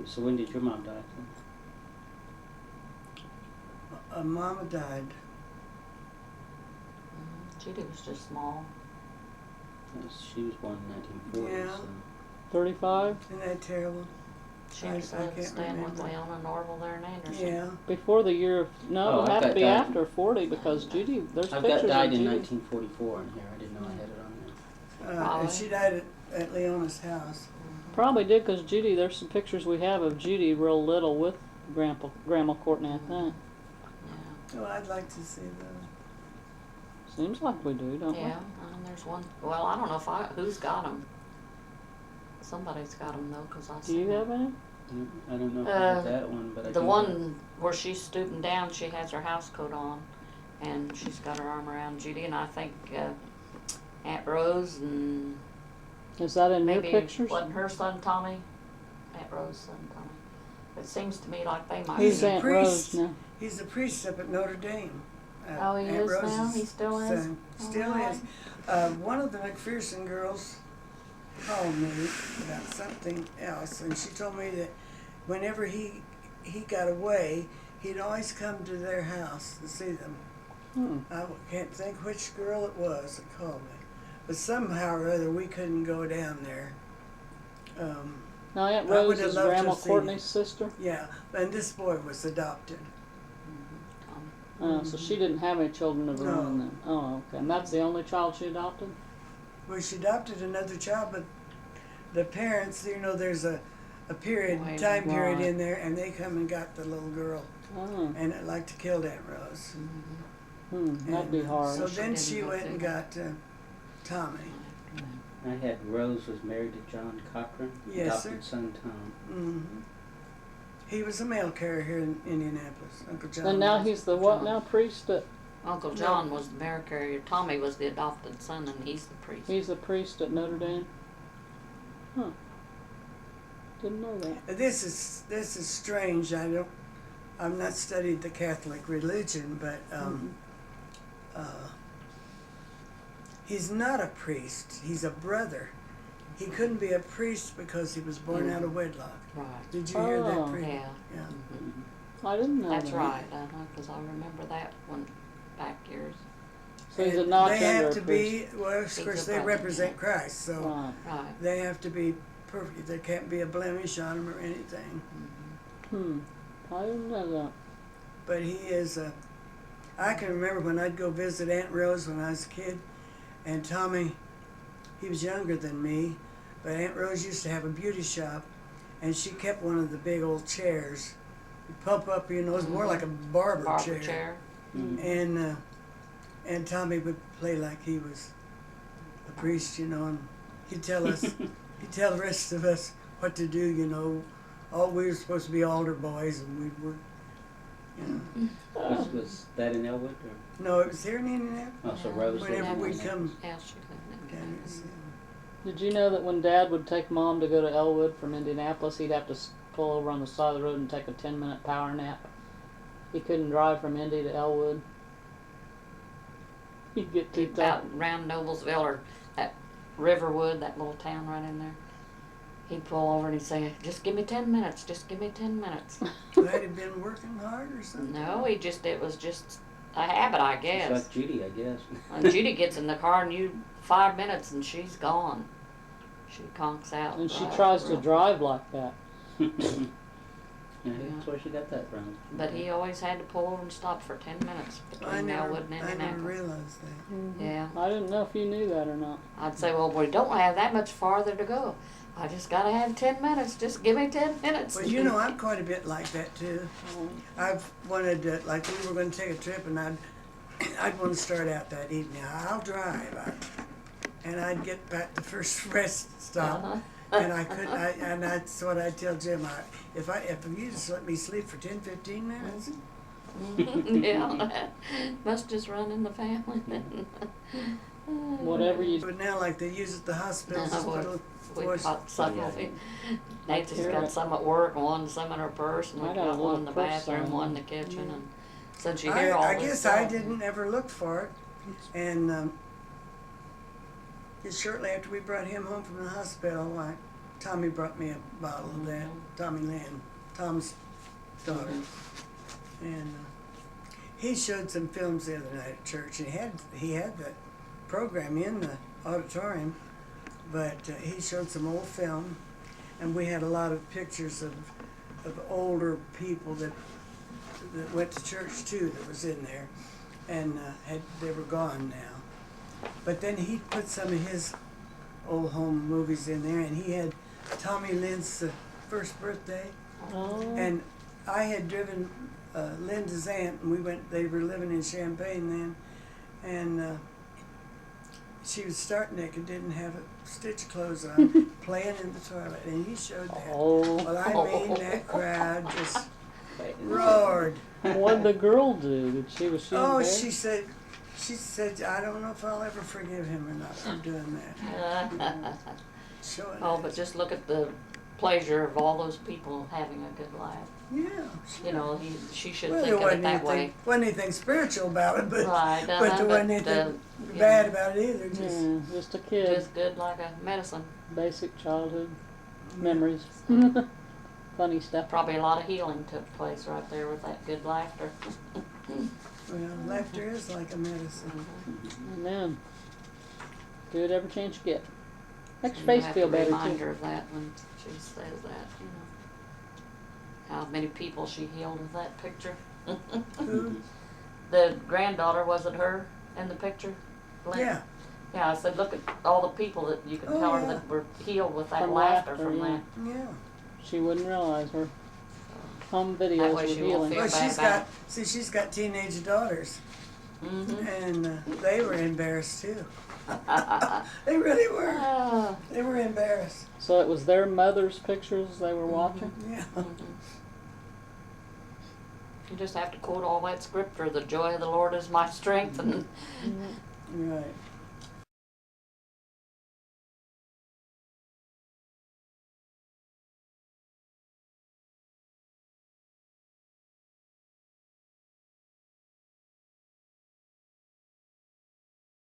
So when did your mom die? Mama died. Judy was just small. She was born in 1940. Yeah. So. 35? Isn't that terrible? She I was can't staying with remember. Leona Norval there in Anderson. Yeah. Before the year of, no, Oh, it would have to I've be got after 40 because Judy, there's I've pictures got died of in Judy. 1944 in here. I didn't know I had it on there. And she died at Leona's house. Probably did because Judy, there's some pictures we have of Judy real little with Grandma Courtney, I think. Yeah. Oh, I'd like to see those. Seems like we do, don't Yeah, and there's one. Well, I don't know who's got them. Somebody's got them though, cause I we? Do you have any? I don't know if I have that one, but I the do one where she's stooping down, she has her house coat on, and she's got her arm around Judy, and I think Aunt Rose and Is that in your maybe pictures? wasn't her son Tommy, Aunt Rose's son Tommy. It seems to me like they might He's be. Aunt priest. Rose now. He's a priest up at Notre Dame. Oh, he Aunt is Rose's now? He still is? son. Still Alright. is. One of the McPherson girls called me about something else, and she told me that whenever he got away, he'd always come to their house to see them. I can't think which girl it was that called me, but somehow or other we couldn't go down there. Now Aunt I would Rose have is loved to Grandma have seen Courtney's sister. Yeah, and this boy was adopted. So she didn't have any children of her No. own then. Oh, okay. And that's the only child she adopted? Well, she adopted another child, but the parents, there's a period, Wait, time period right. in there, and they come and got the little girl, Oh. and it like to kill Aunt Rose. That'd be And, hard. So She then didn't she go went through and that. got Tommy. I had Rose was married to John Cochran, Yes, adopted sir. son Tom. Mm-hmm. He was a mail carrier here in Indianapolis, Uncle John. And now was. he's the what John. now? Priest at, Uncle John was the mail carrier. Tommy was the adopted son, and he's the priest. he's a priest at Notre Dame? Huh. Didn't know that. This is strange. I'm not studied the Catholic religion, but he's not a priest. He's a brother. He couldn't be a priest because he was born out of wedlock. Right. Did you hear that? Oh. Priest? Yeah. Yeah. I didn't know That's that. right. Because I remember that one back years. So he's a And not they under have a to priest. be, well, of He's course, a they brother, represent yeah. Christ, so Right. Right. they have to be perfect. There can't be a blemish on them or anything. I didn't know that. But he is I can remember when I'd go visit Aunt Rose when I was a kid, and Tommy, he was younger than me, but Aunt Rose used to have a beauty shop, and she kept one of the big old chairs. You pump up, it was more like a barber chair. And Tommy would play like he was a priest, and he'd tell us, he'd tell the rest of us what to do, All we were supposed to be altar boys, and we'd work, Was that in Elwood? Or? No, it was here in Indianapolis. Oh, so Rose Whenever lived in we'd Elwood. come Yeah, she lived in down Indianapolis. here. Did you know that when Dad would take Mom to go to Elwood from Indianapolis, he'd have to pull over on the side of the road and take a 10-minute power nap? He couldn't drive from Indy to Elwood. He'd get too tired. Out around Noblesville or that Riverwood, that little town right in there. He'd pull over and he'd say, "Just give me 10 minutes. Just give me 10 minutes." So had he been working hard or something? No, it was just a habit, I It's guess. like Judy, I guess. Judy gets in the car and 5 minutes and she's gone. She conks out. And she right, tries to real- drive like that. Yeah, that's where she got that from. But he always had to pull over and stop for 10 minutes between Elwood and I never Indianapolis. realized that. Yeah. I didn't know if you knew that or not. I'd say, well, we don't have that much farther to go. I just gotta have 10 minutes. Just give me 10 minutes. Well, I'm quite a bit like that too. I've wanted to, like we were going to take a trip, and I'd want to start out that evening. I'll drive, and I'd get back the first rest stop, and I couldn't. And that's what I tell Jim. If you just let me sleep for 10, 15 minutes. Yeah, must just run in the family then. Whatever you But now, like they use at the hospitals, We voice. got some of it. Nathan's Hear got it. some at work, one some in her purse, and we I got a got one in little the purse bathroom, on. one in the kitchen, and since you hear all I this guess stuff. I didn't ever look for it, and just shortly after we brought him home from the hospital, Tommy brought me a bottle of that. Tommy Lynn, Tom's daughter, and he showed some films the other night at church. And he had that program in the auditorium, but he showed some old film, and we had a lot of pictures of older people that went to church too that was in there, and they were gone now. But then he put some of his old home movies in there, and he had Tommy Lynn's first birthday, and I had driven Linda's aunt, and they were living in Champaign then, and she was stark naked, didn't have a stitch of clothes on, playing in the toilet, and he showed that. Well, I mean, that crowd just roared. What'd the girl do? Was she embarrassed? She said, I don't know if I'll ever forgive him or not for doing that. Showing But that. just look at the pleasure of all those people having a good life. Yeah, sure. You know, she should Well, think there of it that way. wasn't anything spiritual about it, but Right, but there wasn't anything bad about it either. Just Yeah, just a kid. Just good like a medicine. Basic childhood memories. Funny stuff. Probably a lot of healing took place right there with that good laughter. well, laughter is like a medicine. Amen. Do whatever chance you get. Makes your And you face have feel to better remind too. her of that when she says that, you know. How many people she healed with that picture. Who? The granddaughter, was it her in the picture? Lynn? Yeah. Yeah, I said, look at all the people that you could Oh, tell her yeah. that were healed with that From laughter laughter, from yeah. that. Yeah. She wouldn't realize her home That videos way were she won't healing. feel Well, bad about it. she's got teenage daughters, Mm-hmm. and they were embarrassed too. They really were. Ah. They were embarrassed. So it was their mother's pictures they were watching? Yeah. Mhm. You just have to quote all that scripture, the joy of the Lord is my strength, and Right.